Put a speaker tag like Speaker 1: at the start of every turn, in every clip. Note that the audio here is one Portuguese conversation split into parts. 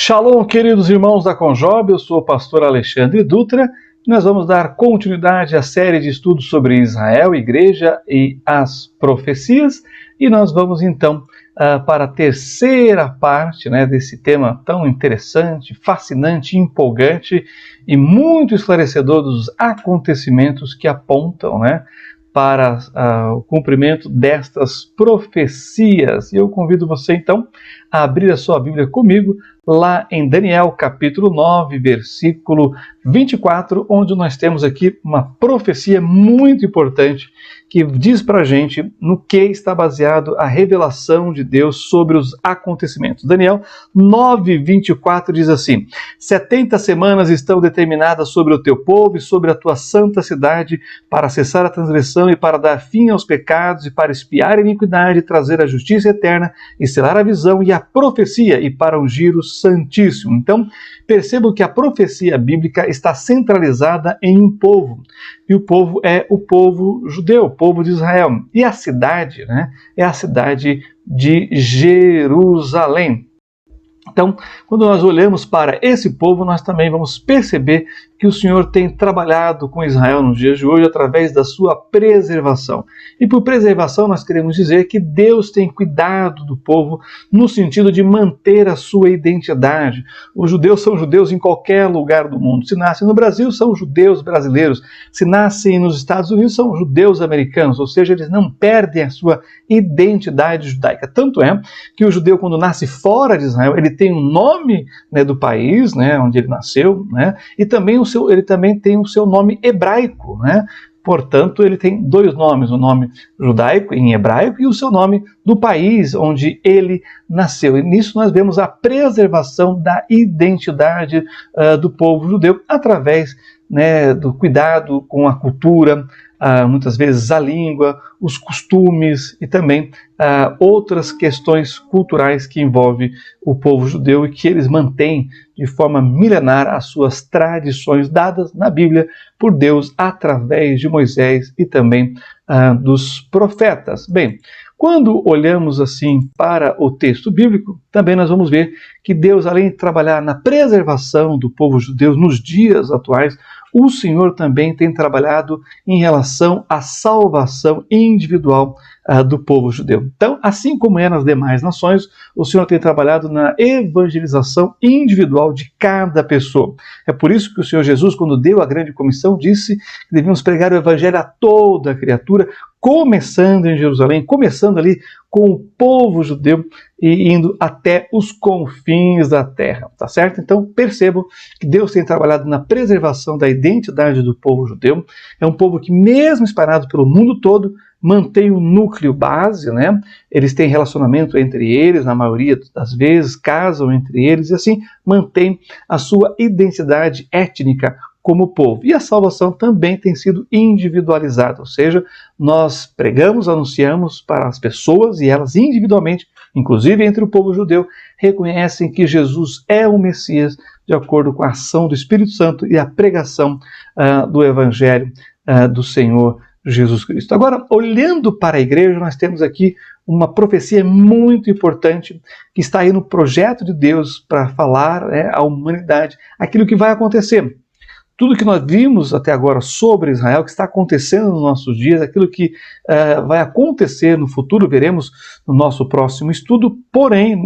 Speaker 1: Shalom, queridos irmãos da Conjob, eu sou o pastor Alexandre Dutra e nós vamos dar continuidade à série de estudos sobre Israel, Igreja e as profecias, e nós vamos então para a terceira parte desse tema tão interessante, fascinante, empolgante e muito esclarecedor dos acontecimentos que apontam para o cumprimento destas profecias. E eu convido você então a abrir a sua Bíblia comigo lá em Daniel capítulo 9, versículo 24, onde nós temos aqui uma profecia muito importante que diz para a gente no que está baseado a revelação de Deus sobre os acontecimentos. Daniel 9, 24 diz assim: 70 semanas estão determinadas sobre o teu povo e sobre a tua santa cidade para cessar a transgressão e para dar fim aos pecados e para expiar a iniquidade, trazer a justiça eterna e selar a visão e a profecia e para ungir o Santíssimo. Então, percebam que a profecia bíblica está centralizada em um povo. E o povo é o povo judeu, o povo de Israel. E a cidade, é a cidade de Jerusalém. Então, quando nós olhamos para esse povo, nós também vamos perceber que o Senhor tem trabalhado com Israel nos dias de hoje através da sua preservação. E por preservação nós queremos dizer que Deus tem cuidado do povo no sentido de manter a sua identidade. Os judeus são judeus em qualquer lugar do mundo. Se nascem no Brasil, são judeus brasileiros. Se nascem nos Estados Unidos, são judeus americanos. Ou seja, eles não perdem a sua identidade judaica. Tanto é que o judeu, quando nasce fora de Israel, ele tem um nome do país onde ele nasceu, e também ele também tem o seu nome hebraico, Portanto, ele tem dois nomes, o nome judaico em hebraico e o seu nome do país onde ele nasceu. E nisso nós vemos a preservação da identidade do povo judeu através do cuidado com a cultura, muitas vezes a língua, os costumes e também outras questões culturais que envolvem o povo judeu e que eles mantêm de forma milenar as suas tradições dadas na Bíblia por Deus através de Moisés e também dos profetas. Bem, quando olhamos assim para o texto bíblico, também nós vamos ver que Deus, além de trabalhar na preservação do povo judeu nos dias atuais, o Senhor também tem trabalhado em relação à salvação individual do povo judeu. Então, assim como é nas demais nações, o Senhor tem trabalhado na evangelização individual de cada pessoa. É por isso que o Senhor Jesus, quando deu a grande comissão, disse que devíamos pregar o evangelho a toda a criatura, começando em Jerusalém, começando ali com o povo judeu e indo até os confins da terra, tá certo? Então percebam que Deus tem trabalhado na preservação da identidade do povo judeu. É um povo que, mesmo espalhado pelo mundo todo, mantém o núcleo base, Eles têm relacionamento entre eles, na maioria das vezes, casam entre eles e assim mantém a sua identidade étnica como povo. E a salvação também tem sido individualizada, ou seja, nós pregamos, anunciamos para as pessoas e elas individualmente, inclusive entre o povo judeu, reconhecem que Jesus é o Messias de acordo com a ação do Espírito Santo e a pregação do Evangelho do Senhor Jesus Cristo. Agora, olhando para a igreja, nós temos aqui uma profecia muito importante que está aí no projeto de Deus para falar à humanidade aquilo que vai acontecer. Tudo que nós vimos até agora sobre Israel, que está acontecendo nos nossos dias, aquilo que vai acontecer no futuro, veremos no nosso próximo estudo. Porém,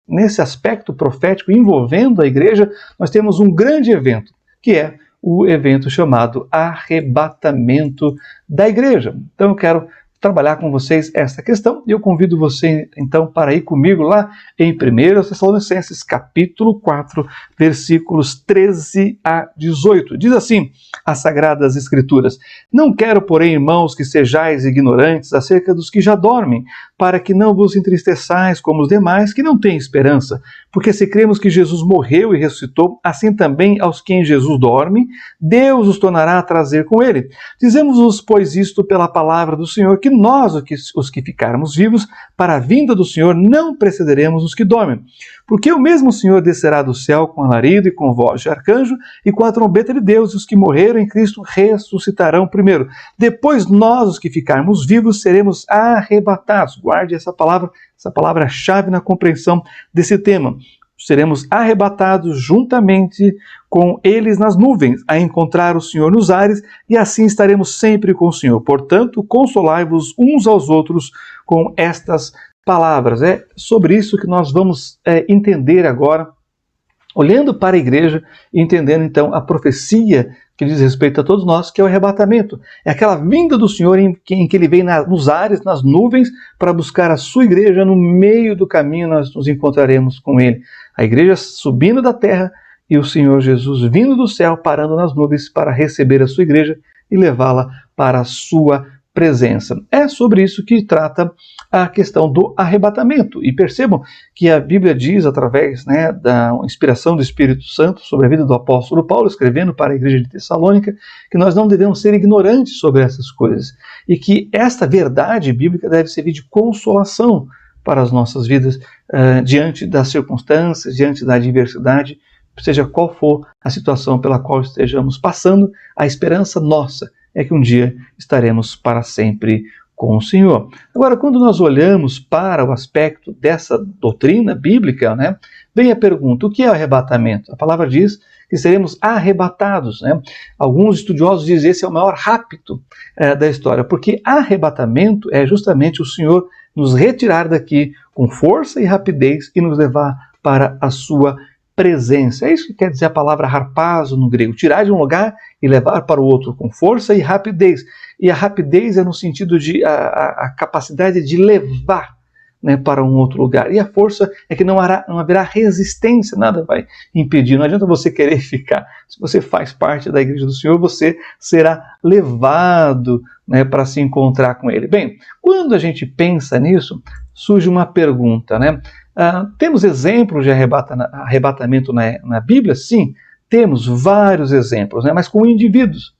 Speaker 1: nesse aspecto profético envolvendo a igreja, nós temos um grande evento, que é o evento chamado arrebatamento da igreja. Então eu quero trabalhar com vocês essa questão e eu convido você então para ir comigo lá em 1 Tessalonicenses capítulo 4, versículos 13 a 18. Diz assim as Sagradas Escrituras: não quero, porém, irmãos, que sejais ignorantes acerca dos que já dormem, para que não vos entristeçais como os demais que não têm esperança. Porque se cremos que Jesus morreu e ressuscitou, assim também aos que em Jesus dormem, Deus os tornará a trazer com ele. Dizemos-vos, pois, isto pela palavra do Senhor, que nós, os que ficarmos vivos, para a vinda do Senhor, não precederemos os que dormem. Porque o mesmo Senhor descerá do céu com alarido e com voz de arcanjo e com a trombeta de Deus, e os que morreram em Cristo ressuscitarão primeiro. Depois nós, os que ficarmos vivos, seremos arrebatados. Guarde essa palavra-chave na compreensão desse tema. seremos arrebatados juntamente com eles nas nuvens, a encontrar o Senhor nos ares, e assim estaremos sempre com o Senhor. Portanto, consolai-vos uns aos outros com estas palavras. É sobre isso que nós vamos entender agora, olhando para a igreja e entendendo então a profecia que diz respeito a todos nós, que é o arrebatamento. É aquela vinda do Senhor em que ele vem nos ares, nas nuvens, para buscar a sua igreja. No meio do caminho nós nos encontraremos com ele. A igreja subindo da terra e o Senhor Jesus vindo do céu, parando nas nuvens para receber a sua igreja e levá-la para a sua presença. É sobre isso que trata a questão do arrebatamento. E percebam que a Bíblia diz, através da inspiração do Espírito Santo, sobre a vida do apóstolo Paulo, escrevendo para a igreja de Tessalônica, que nós não devemos ser ignorantes sobre essas coisas. E que esta verdade bíblica deve servir de consolação para as nossas vidas diante das circunstâncias, diante da adversidade, seja qual for a situação pela qual estejamos passando. A esperança nossa é que um dia estaremos para sempre com o Senhor. Agora, quando nós olhamos para o aspecto dessa doutrina bíblica, vem a pergunta: o que é o arrebatamento? A palavra diz que seremos arrebatados. Alguns estudiosos dizem que esse é o maior rapto da história, porque arrebatamento é justamente o Senhor nos retirar daqui com força e rapidez e nos levar para a sua presença. É isso que quer dizer a palavra harpazo no grego: tirar de um lugar e levar para o outro com força e rapidez. E a rapidez é no sentido de a capacidade de levar para um outro lugar. E a força é que não haverá resistência, nada vai impedir. Não adianta você querer ficar. Se você faz parte da igreja do Senhor, você será levado para se encontrar com Ele. Bem, quando a gente pensa nisso, surge uma pergunta, temos exemplos de arrebatamento na Bíblia? Sim, temos vários exemplos, mas com indivíduos.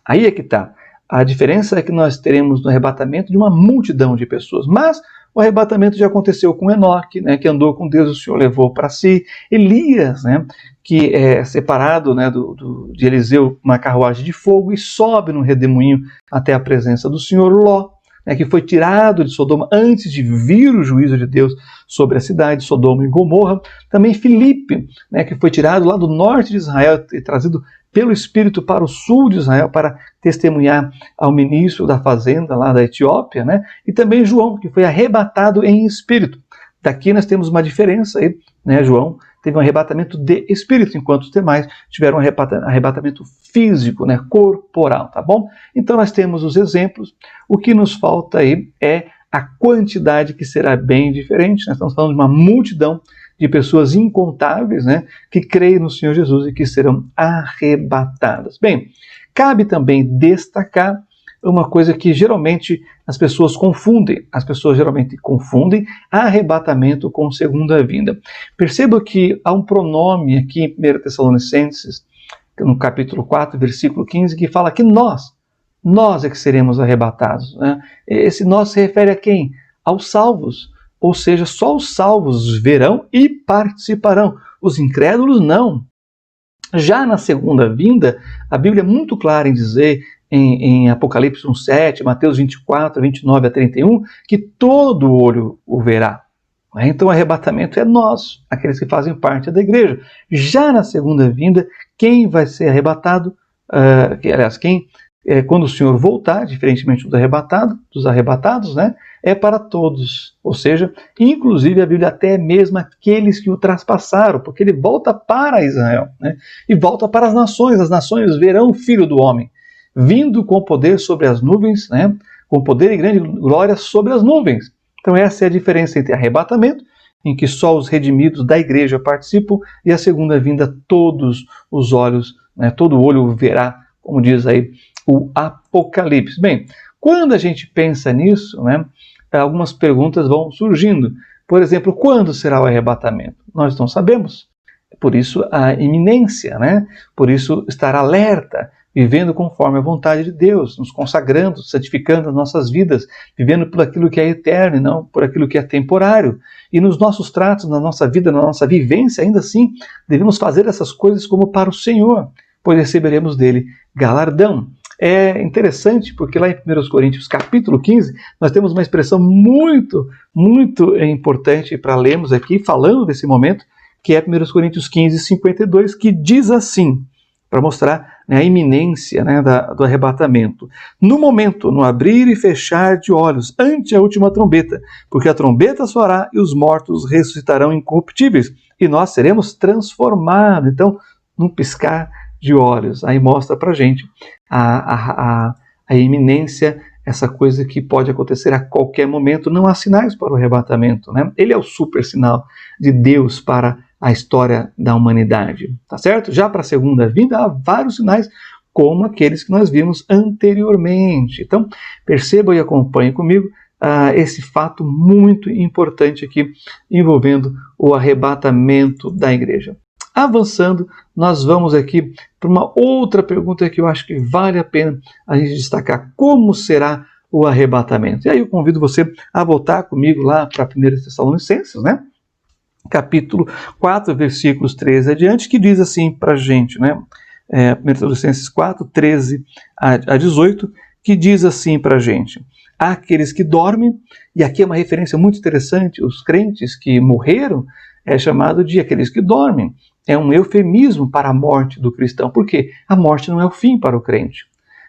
Speaker 1: Aí é que está. A diferença é que nós teremos no arrebatamento de uma multidão de pessoas, mas o arrebatamento já aconteceu com Enoque, que andou com Deus, o Senhor levou para si. Elias, que é separado de Eliseu uma carruagem de fogo e sobe no redemoinho até a presença do Senhor. Ló, que foi tirado de Sodoma antes de vir o juízo de Deus sobre a cidade, Sodoma e Gomorra. Também Filipe, que foi tirado lá do norte de Israel e trazido pelo Espírito para o sul de Israel para testemunhar ao ministro da fazenda lá da Etiópia, e também João, que foi arrebatado em espírito. Daqui nós temos uma diferença aí, João teve um arrebatamento de espírito, enquanto os demais tiveram um arrebatamento físico, corporal, tá bom? Então nós temos os exemplos. O que nos falta aí é a quantidade, que será bem diferente. Nós estamos falando de uma multidão de pessoas incontáveis, que creem no Senhor Jesus e que serão arrebatadas. Bem, cabe também destacar uma coisa que geralmente as pessoas confundem. As pessoas geralmente confundem arrebatamento com segunda vinda. Perceba que há um pronome aqui em 1 Tessalonicenses, no capítulo 4, versículo 15, que fala que nós é que seremos arrebatados. Esse nós se refere a quem? Aos salvos. Ou seja, só os salvos verão e participarão. Os incrédulos não. Já na segunda vinda, a Bíblia é muito clara em dizer, em Apocalipse 1:7, Mateus 24, 29 a 31, que todo olho o verá. Então o arrebatamento é nós, aqueles que fazem parte da igreja. Já na segunda vinda, quem vai ser arrebatado, quando o Senhor voltar, diferentemente dos arrebatados, é para todos. Ou seja, inclusive a Bíblia até mesmo aqueles que o traspassaram, porque ele volta para Israel, e volta para as nações verão o Filho do Homem, vindo com poder sobre as nuvens, com poder e grande glória sobre as nuvens. Então essa é a diferença entre arrebatamento, em que só os redimidos da igreja participam, e a segunda vinda, todos os olhos, todo olho verá, como diz aí o Apocalipse. Bem, quando a gente pensa nisso, algumas perguntas vão surgindo. Por exemplo, quando será o arrebatamento? Nós não sabemos. Por isso a iminência, Por isso estar alerta, vivendo conforme a vontade de Deus, nos consagrando, santificando as nossas vidas, vivendo por aquilo que é eterno e não por aquilo que é temporário. E nos nossos tratos, na nossa vida, na nossa vivência, ainda assim, devemos fazer essas coisas como para o Senhor, pois receberemos dele galardão. É interessante porque lá em 1 Coríntios capítulo 15, nós temos uma expressão muito, muito importante para lermos aqui, falando desse momento, que é 1 Coríntios 15, 52, que diz assim, para mostrar, né, a iminência, né, do arrebatamento. No momento, no abrir e fechar de olhos, ante a última trombeta, porque a trombeta soará e os mortos ressuscitarão incorruptíveis, e nós seremos transformados. Então, num piscar de olhos, aí mostra para a gente a iminência, essa coisa que pode acontecer a qualquer momento. Não há sinais para o arrebatamento, né? Ele é o super sinal de Deus para a história da humanidade, tá certo? Já para a segunda vinda há vários sinais, como aqueles que nós vimos anteriormente. Então, perceba e acompanhe comigo esse fato muito importante aqui, envolvendo o arrebatamento da igreja. Avançando, nós vamos aqui para uma outra pergunta que eu acho que vale a pena a gente destacar: como será o arrebatamento? E aí eu convido você a voltar comigo lá para 1 Tessalonicenses, né? Capítulo 4, versículos 13 adiante, que diz assim para a gente, né? 1 Tessalonicenses 4, 13 a 18, que diz assim para a gente: há aqueles que dormem, e aqui é uma referência muito interessante, os crentes que morreram é chamado de aqueles que dormem. É um eufemismo para a morte do cristão, porque a morte não é o fim para o crente,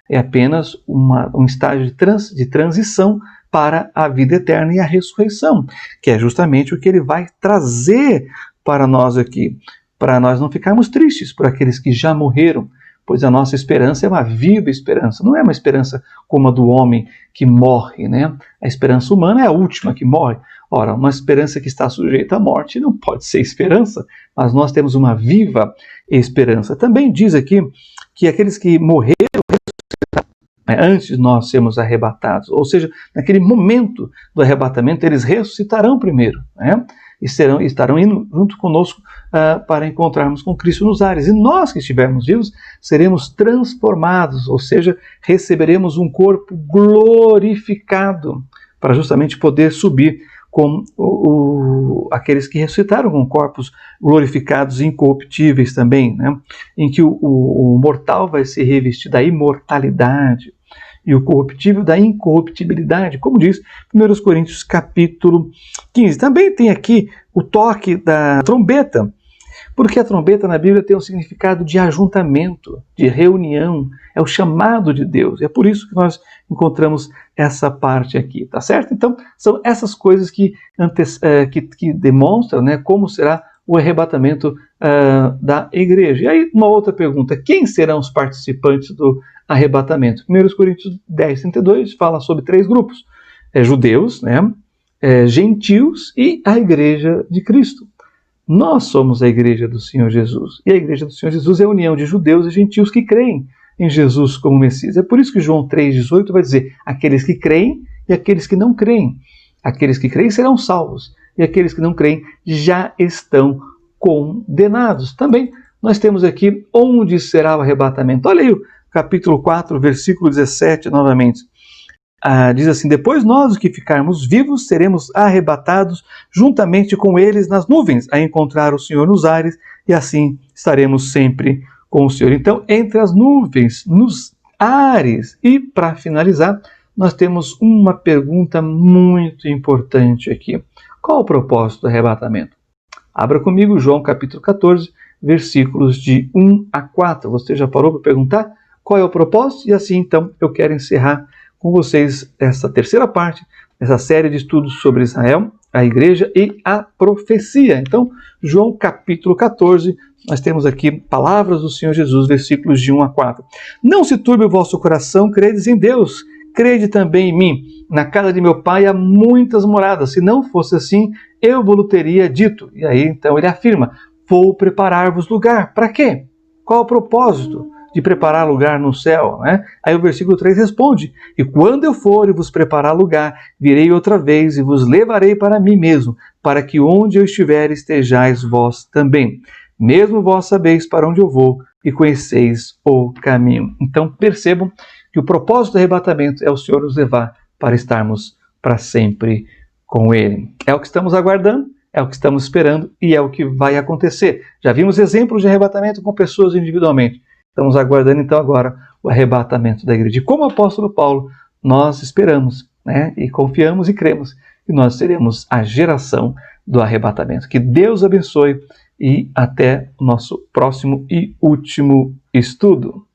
Speaker 1: é apenas um estágio de transição para a vida eterna e a ressurreição, que é justamente o que ele vai trazer para nós aqui, para nós não ficarmos tristes por aqueles que já morreram, pois a nossa esperança é uma viva esperança, não é uma esperança como a do homem que morre, né? A esperança humana é a última que morre. Ora, uma esperança que está sujeita à morte não pode ser esperança, mas nós temos uma viva esperança. Também diz aqui que aqueles que morreram antes de nós sermos arrebatados, ou seja, naquele momento do arrebatamento, eles ressuscitarão primeiro, né? E estarão indo junto conosco para encontrarmos com Cristo nos ares. E nós que estivermos vivos, seremos transformados, ou seja, receberemos um corpo glorificado, para justamente poder subir com aqueles que ressuscitaram com corpos glorificados e incorruptíveis também, né? Em que o mortal vai se revestir da imortalidade e o corruptível da incorruptibilidade, como diz 1 Coríntios capítulo 15. Também tem aqui o toque da trombeta, porque a trombeta na Bíblia tem um significado de ajuntamento, de reunião, é o chamado de Deus. É por isso que nós encontramos essa parte aqui, tá certo? Então, são essas coisas que demonstram, né, como será o arrebatamento da igreja. E aí, uma outra pergunta: quem serão os participantes do arrebatamento? 1 Coríntios 10, 32 fala sobre 3 grupos: judeus, né, gentios e a igreja de Cristo. Nós somos a igreja do Senhor Jesus. E a igreja do Senhor Jesus é a união de judeus e gentios que creem em Jesus como Messias. É por isso que João 3,18 vai dizer: aqueles que creem e aqueles que não creem. Aqueles que creem serão salvos, e aqueles que não creem já estão condenados. Também nós temos aqui onde será o arrebatamento. Olha aí o capítulo 4, versículo 17 novamente. Diz assim: depois nós, os que ficarmos vivos, seremos arrebatados juntamente com eles nas nuvens, a encontrar o Senhor nos ares, e assim estaremos sempre com o Senhor. Então, entre as nuvens, nos ares. E, para finalizar, nós temos uma pergunta muito importante aqui: qual o propósito do arrebatamento? Abra comigo João capítulo 14, versículos de 1 a 4. Você já parou para perguntar qual é o propósito? E assim, então, eu quero encerrar com vocês essa terceira parte, essa série de estudos sobre Israel, a igreja e a profecia. Então, João capítulo 14, nós temos aqui palavras do Senhor Jesus, versículos de 1 a 4. Não se turbe o vosso coração, credes em Deus, crede também em mim. Na casa de meu pai há muitas moradas, se não fosse assim, eu vos teria dito. E aí, então, ele afirma: vou preparar-vos lugar. Para quê? Qual o propósito de preparar lugar no céu, né? Aí o versículo 3 responde: e quando eu for e vos preparar lugar, virei outra vez e vos levarei para mim mesmo, para que onde eu estiver estejais vós também. Mesmo vós sabeis para onde eu vou e conheceis o caminho. Então percebam que o propósito do arrebatamento é o Senhor nos levar para estarmos para sempre com Ele. É o que estamos aguardando, é o que estamos esperando e é o que vai acontecer. Já vimos exemplos de arrebatamento com pessoas individualmente. Estamos aguardando então agora o arrebatamento da igreja. E como apóstolo Paulo, nós esperamos, né, e confiamos e cremos que nós seremos a geração do arrebatamento. Que Deus abençoe e até o nosso próximo e último estudo.